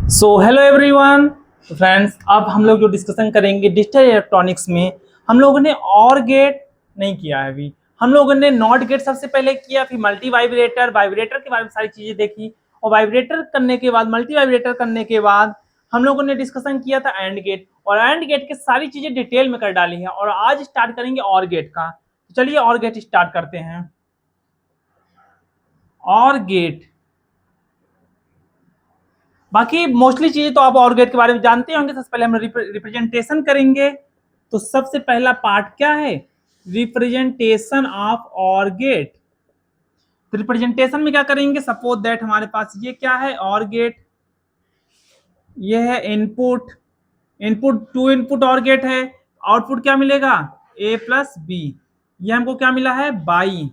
So hello everyone. तो friends, अब हम लोग जो डिस्कशन करेंगे डिजिटल इलेक्ट्रॉनिक्स में, हम लोगों ने और गेट नहीं किया है। अभी हम लोगों ने नॉट गेट सबसे पहले किया, फिर मल्टी वाइब्रेटर, वाइब्रेटर के बारे में सारी चीजें देखी, और वाइब्रेटर करने के बाद, मल्टी वाइब्रेटर करने के बाद हम लोगों ने डिस्कशन किया था एंड गेट, और एंड गेट की सारी चीजें डिटेल में कर डाली है। और आज स्टार्ट करेंगे और गेट का। तो चलिए और गेट स्टार्ट करते हैं। और गेट, बाकी मोस्टली चीजें तो आप और गेट के बारे में जानते होंगे। सबसे पहले हम रिप्रेजेंटेशन करेंगे। तो सबसे पहला पार्ट क्या है? रिप्रेजेंटेशन ऑफ और गेट। तो रिप्रेजेंटेशन में क्या करेंगे? सपोज दैट हमारे पास ये क्या है? और गेट। ये है input. Input, to input or gate है। आउटपुट क्या मिलेगा? ए प्लस बी। ये हमको क्या मिला है? बाई।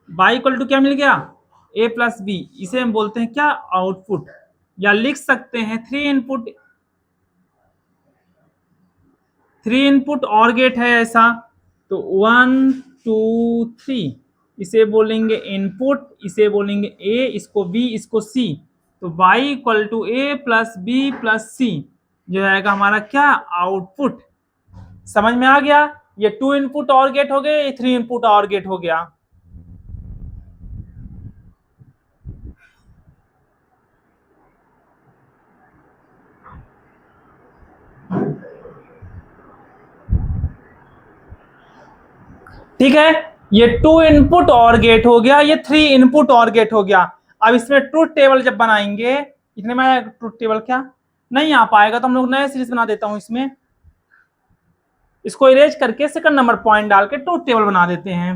बाई इक्वल टू क्या मिल गया? ए प्लस बी। इसे हम बोलते हैं क्या? आउटपुट। या लिख सकते हैं थ्री इनपुट और गेट है ऐसा। तो 1 2 3, इसे बोलेंगे इनपुट, इसे बोलेंगे ए, इसको बी, इसको सी। तो Y equal to A plus B plus C जो आएगा हमारा क्या? आउटपुट। समझ में आ गया? ये 2 इनपुट और गेट हो गए, ये 3 इनपुट और गेट हो गया। ठीक है, ये 2 इनपुट और गेट हो गया, ये 3 इनपुट और गेट हो गया। अब इसमें ट्रूथ टेबल जब बनाएंगे, इतने में ट्रूथ टेबल क्या नहीं आ पाएगा, तो हम लोग नया सीरीज बना देता हूं इसमें। इसको इरेज करके सेकंड नंबर पॉइंट डाल के ट्रूथ टेबल बना देते हैं।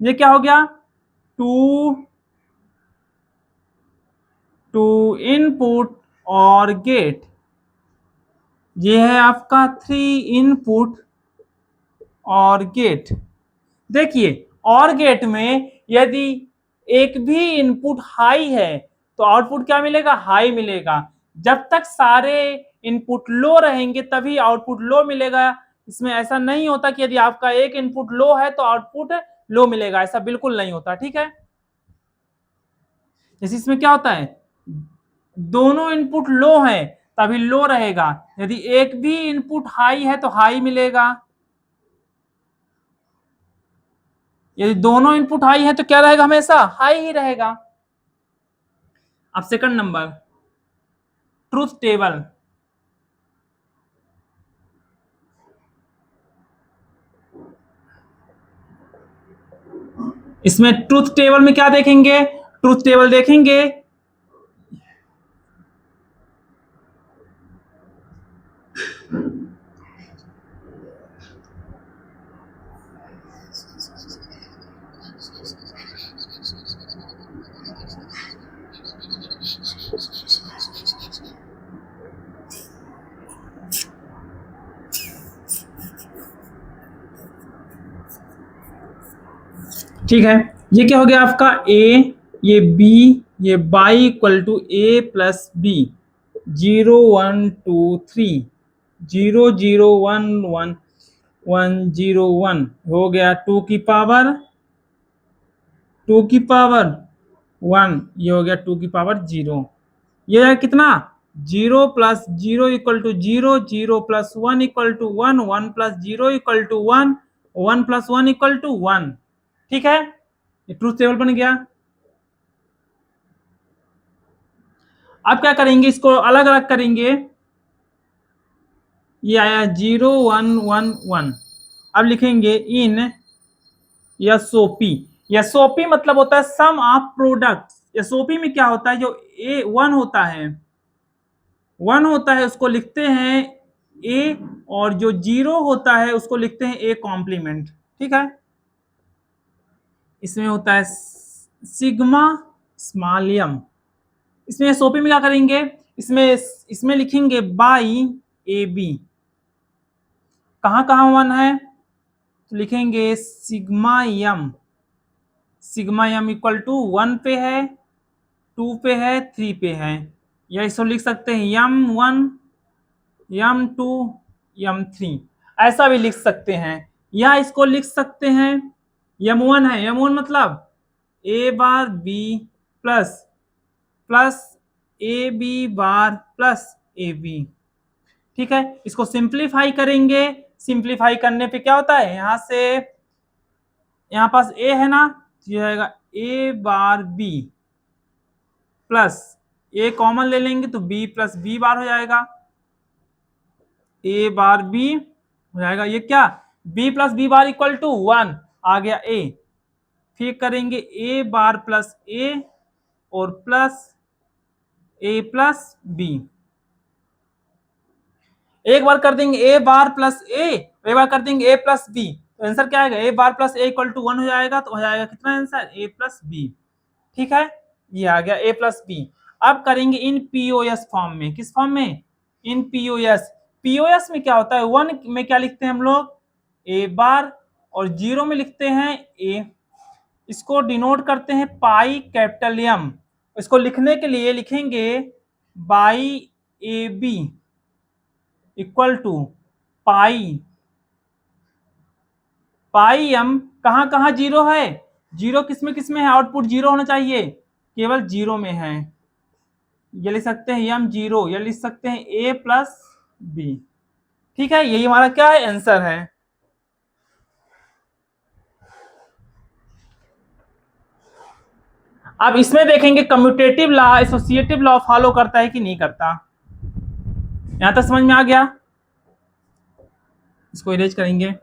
ये क्या हो गया? To input or gate. ये है आपका 3 इनपुट और गेट। देखिए, और गेट में यदि एक भी इनपुट हाई है तो आउटपुट क्या मिलेगा? हाई मिलेगा। जब तक सारे इनपुट लो रहेंगे तभी आउटपुट लो मिलेगा। इसमें ऐसा नहीं होता कि यदि आपका एक इनपुट लो है तो आउटपुट लो मिलेगा, ऐसा बिल्कुल नहीं होता। ठीक है, जैसे इसमें क्या होता है? दोनों इनपुट लो है तभी लो रहेगा, यदि एक भी इनपुट हाई है तो हाई मिलेगा। यदि दोनों इनपुट हाई है तो क्या रहेगा? हमेशा हाई ही रहेगा। अब सेकंड नंबर, ट्रूथ टेबल। इसमें ट्रूथ टेबल में क्या देखेंगे? ट्रूथ टेबल देखेंगे, ठीक है। ये क्या हो गया आपका? ए, ये बी, ये by equal to A plus B. 0 1 2 3, 0 0 1 1 1 0 1 हो गया। 2 की पावर 1, ये हो गया 2 की पावर 0। ये है कितना? 0 plus 0 equal to 0, 0 plus 1 equal to 1, 1 plus 0 equal to 1, 1 plus 1 equal to 1। ठीक है, ये ट्रूथ टेबल बन गया। अब क्या करेंगे? इसको अलग अलग करेंगे। ये आया 0 1 1 1। अब लिखेंगे इन एसओपी। एसओपी मतलब होता है सम ऑफ प्रोडक्ट्स। एसओपी में क्या होता है? जो ए 1 होता है, 1 होता है उसको लिखते हैं ए, और जो 0 होता है उसको लिखते हैं ए कॉम्प्लीमेंट। ठीक है, इसमें होता है सिग्मा स्मॉल एम। इसमें एसओपी में क्या करेंगे? इसमें लिखेंगे बाई ए बी। कहाँ कहाँ 1 है? तो लिखेंगे sigma M. Sigma M equal to 1 पे है, 2 पे है, 3 पे है। या इसको लिख सकते हैं M1, M2, M3, ऐसा भी लिख सकते हैं। या इसको लिख सकते हैं M1 है, M1 मतलब A bar B plus plus A B bar plus A B. ठीक है, इसको सिंप्लीफाई करेंगे। सिंप्लीफाई करने पे क्या होता है, यहां से यहां पास ए है ना, तो ये आएगा ए बार बी प्लस ए कॉमन ले लेंगे तो बी प्लस बी बार हो जाएगा। ए बार बी हो जाएगा, ये क्या, B plus B bar equal to 1 आ गया ए। फिर करेंगे ए बार प्लस ए और प्लस ए प्लस बी। एक बार कर देंगे ए बार प्लस ए, एक बार कर देंगे ए प्लस बी, तो आंसर क्या आएगा, ए बार प्लस ए इक्वल टू 1 हो जाएगा। तो हो जाएगा कितना आंसर, ए प्लस बी। ठीक है, ये आ गया ए प्लस बी। अब करेंगे इन पीओएस फॉर्म में। किस फॉर्म में, इन पीओएस। पीओएस में क्या होता है, 1 में क्या लिखते हैं हम लोग, ए बार, और 0 में लिखते हैं ए। इसको डिनोट करते हैं पाई कैपिटल एम। इसको लिखने के लिए लिखेंगे Y A B equal to pi pi M. कहां कहां 0 है, 0 किसमें है, आउटपुट 0 होना चाहिए, केवल 0 में है। ये लिख सकते हैं एम 0, ये लिख सकते हैं ए प्लस बी। ठीक है, यही हमारा क्या है, आंसर है। अब इसमें देखेंगे commutative law associative law follow करता है कि नहीं करता। यहां तक समझ में आ गया, इसको इरेज करेंगे।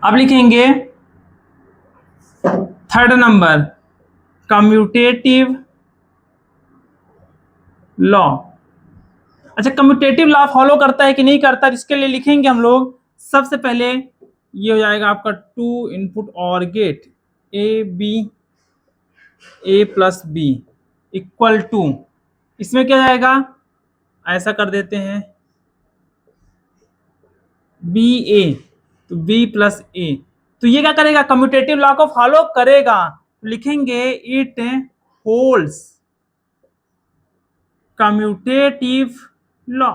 अब लिखेंगे थर्ड नंबर, कम्यूटेटिव लॉ। अच्छा, कम्यूटेटिव लॉ फॉलो करता है कि नहीं करता, इसके लिए लिखेंगे हम लोग सबसे पहले, ये हो जाएगा आपका 2 input or gate A B A plus B equal to, इसमें क्या जाएगा, ऐसा कर देते हैं बी ए, तो बी प्लस ए। तो ये क्या करेगा, कम्यूटेटिव लॉ को फॉलो करेगा। तो लिखेंगे it holds commutative law,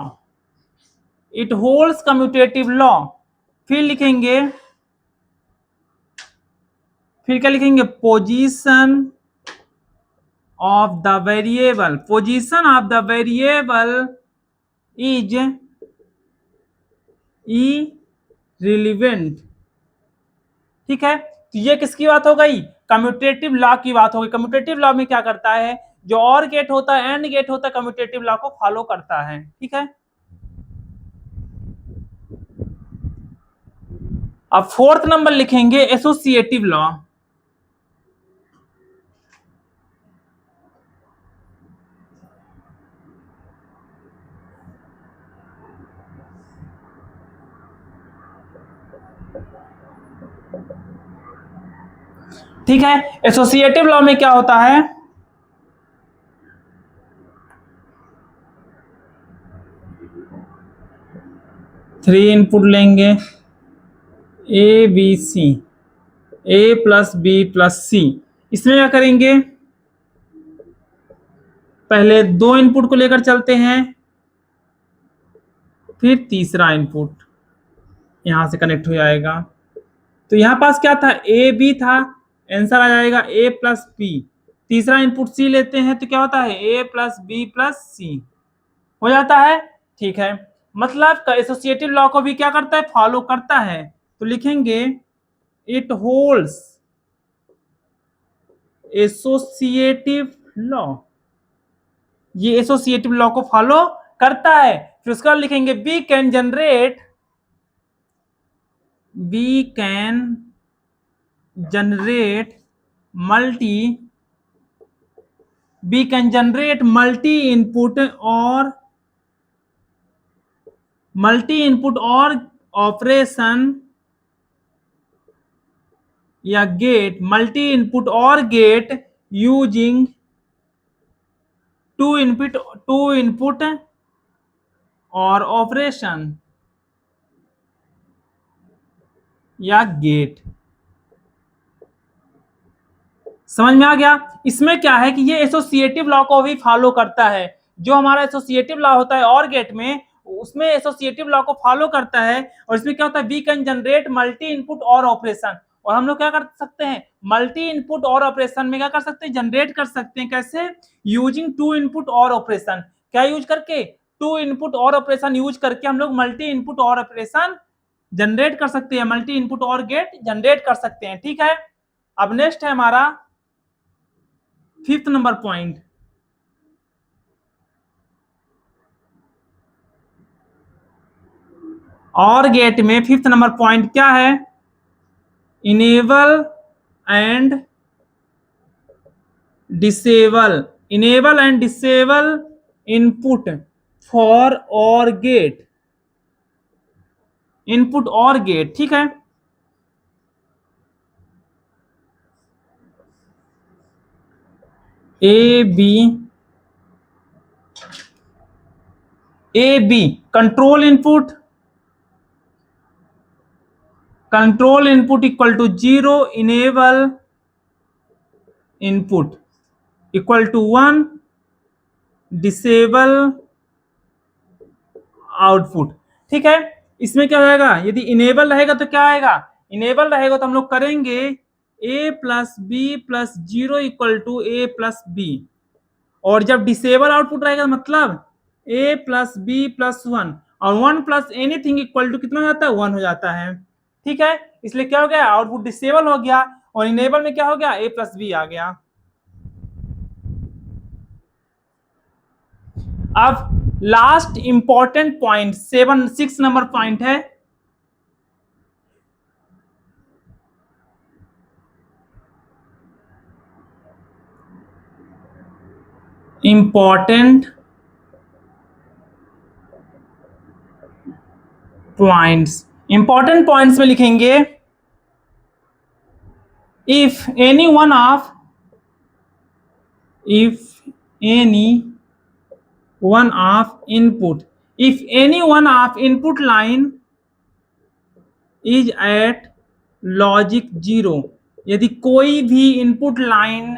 it holds commutative law. फिर लिखेंगे, फिर क्या लिखेंगे, position of the variable, position of the variable is irrelevant. ठीक है, तो ये किसकी बात हो गई, कम्यूटेटिव लॉ की बात हो गई। कम्यूटेटिव लॉ में क्या करता है, जो और गेट होता है, एंड गेट होता है, कम्यूटेटिव लॉ को फॉलो करता है। ठीक है, अब फोर्थ नंबर लिखेंगे एसोसिएटिव लॉ। ठीक है, एसोसिएटिव लॉ में क्या होता है, थ्री इनपुट लेंगे A B C, A plus B plus C. इसमें क्या करेंगे, पहले 2 इनपुट को लेकर चलते हैं, फिर तीसरा इनपुट यहां से कनेक्ट हो जाएगा। तो यहां पास क्या था, ए बी था, आंसर आ जाएगा ए प्लस बी। तीसरा इनपुट सी लेते हैं तो क्या होता है, ए प्लस बी प्लस सी हो जाता है। ठीक है, मतलब एसोसिएटिव लॉ को भी क्या करता है, फॉलो करता है। तो लिखेंगे इट होल्ड्स एसोसिएटिव लॉ, ये एसोसिएटिव लॉ को फॉलो करता है। फिर उसका लिखेंगे we can generate multi input or operation या gate, multi input or gate using two input or operation या गेट। समझ में आ गया। इसमें क्या है कि ये एसोसिएटिव लॉ को भी फॉलो करता है। जो हमारा एसोसिएटिव लॉ होता है और गेट में, उसमें एसोसिएटिव लॉ को फॉलो करता है और इसमें क्या होता है, we can generate multi input or operation. और हम लोग क्या कर सकते हैं, मल्टी इनपुट और ऑपरेशन में क्या कर सकते हैं, जनरेट कर सकते हैं। कैसे? Using two input or operation. क्या यूज करके? To input or operation use करके हम लोग multi input or operation generate कर सकते हैं, multi input or gate generate कर सकते हैं। ठीक है, अब नेक्स्ट है हमारा 5th नंबर पॉइंट। और गेट में 5th नंबर पॉइंट क्या है? Enable and disable, enable and disable input for or gate, input or gate. ठीक है, A B control input equal to 0, enable input equal to 1, disable output. ठीक है, इसमें क्या होगा, यदि इनेबल रहेगा तो क्या आएगा, इनेबल रहेगा तो हम लोग करेंगे a plus B plus 0 equal to A plus B. और जब डिसेबल आउटपुट रहेगा मतलब a प्लस बी प्लस 1 और 1 प्लस एनीथिंग इक्वल टू कितना हो जाता है, 1 हो जाता है। ठीक है, इसलिए क्या हो गया, आउटपुट डिसेबल हो गया और इनेबल में क्या हो गया, a प्लस बी आ गया। अब last important point 6 number point है, इंपॉर्टेंट पॉइंट्स। इंपॉर्टेंट पॉइंट्स में लिखेंगे if any one of input line is at logic 0, यदि कोई भी इनपुट लाइन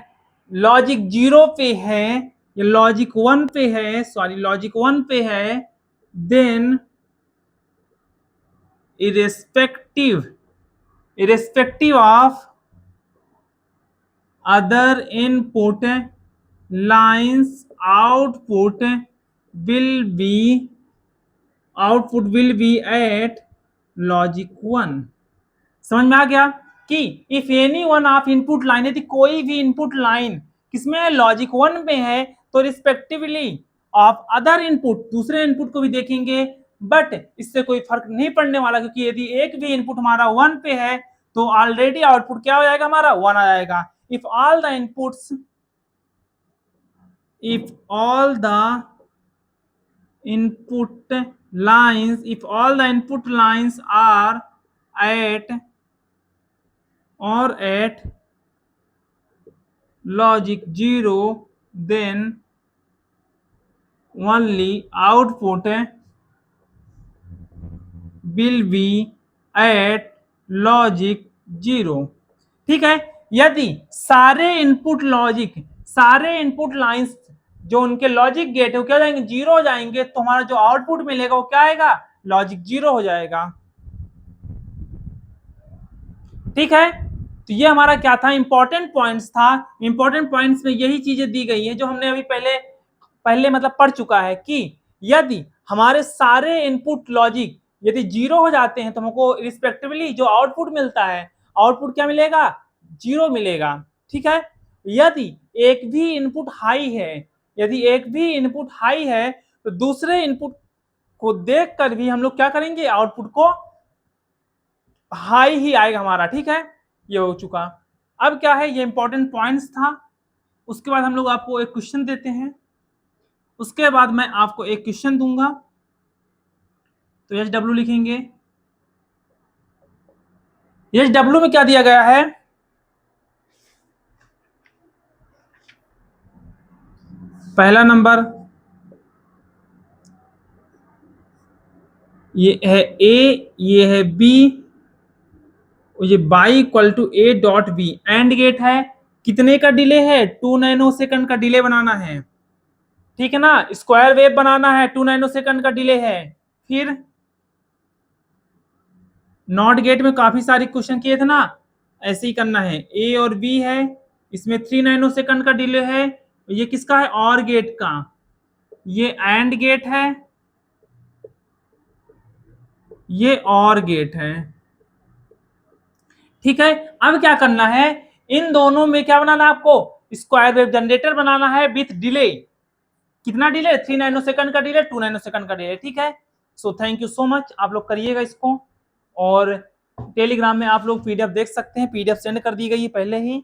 लॉजिक 0 पे है या लॉजिक 1 पे है, लॉजिक 1 पे है, then irrespective of other input lines, output will be at logic 1। समझ में आ गया कि if any one of input line, यदि कोई भी इनपुट लाइन किसमें है, लॉजिक 1 में है, तो रिस्पेक्टिवली ऑफ अदर इनपुट, दूसरे इनपुट को भी देखेंगे, बट इससे कोई फर्क नहीं पड़ने वाला, क्योंकि यदि एक भी इनपुट हमारा 1 पे है तो ऑलरेडी आउटपुट क्या हो जाएगा, हमारा 1 आ जाएगा। If all the input lines are at logic 0, then only output will be at logic 0। ठीक है, यदि सारे इनपुट लाइंस जो उनके लॉजिक गेट है वो क्या हो जाएंगे, 0 हो जाएंगे, तो हमारा जो आउटपुट मिलेगा वो क्या आएगा, लॉजिक 0 हो जाएगा। ठीक है, तो ये हमारा क्या था, इंपॉर्टेंट पॉइंट्स था। इंपॉर्टेंट पॉइंट्स में यही चीजें दी गई है जो हमने अभी पहले मतलब पढ़ चुका है कि यदि हमारे सारे इनपुट लॉजिक यदि 0 हो जाते हैं तो हमको रिस्पेक्टिवली जो आउटपुट मिलता है, आउटपुट क्या मिलेगा, 0 मिलेगा। ठीक है, यदि एक भी इनपुट हाई है, तो दूसरे इनपुट को देखकर भी हम लोग क्या करेंगे, आउटपुट को हाई ही आएगा हमारा। ठीक है, ये हो चुका। अब क्या है, ये इंपॉर्टेंट पॉइंट्स था। उसके बाद हम लोग आपको एक क्वेश्चन देते हैं, उसके बाद मैं आपको एक क्वेश्चन दूंगा, तो SW लिखेंगे। SW में क्या दिया गया है, पहला नंबर ये है A, ये है B, ये by equal to A dot B, and gate है। कितने का डिले है, 2 नैनो सेकंड का डिले बनाना है। ठीक है ना, स्क्वायर वेव बनाना है, 2 नैनो सेकंड का डिले है। फिर नॉट गेट में काफी सारे क्वेश्चन किए थे ना, ऐसे ही करना है। ए और बी है, इसमें 3 नैनो सेकंड का डिले है। ये किसका है? और गेट का। ये एंड गेट है, ये और गेट है। ठीक है, अब क्या करना है, इन दोनों में क्या बनाना है आपको? स्क्वायर वेव जनरेटर बनाना है विथ डिले। कितना डिले? 3 नैनो सेकंड का डिले, 2 नैनो सेकंड का डिले। ठीक है, so thank you so much, आप लोग करिएगा इसको। और टेलीग्राम में आप लोग पीडीएफ देख सकते हैं, पीडीएफ सेंड कर दी गई है पहले ही।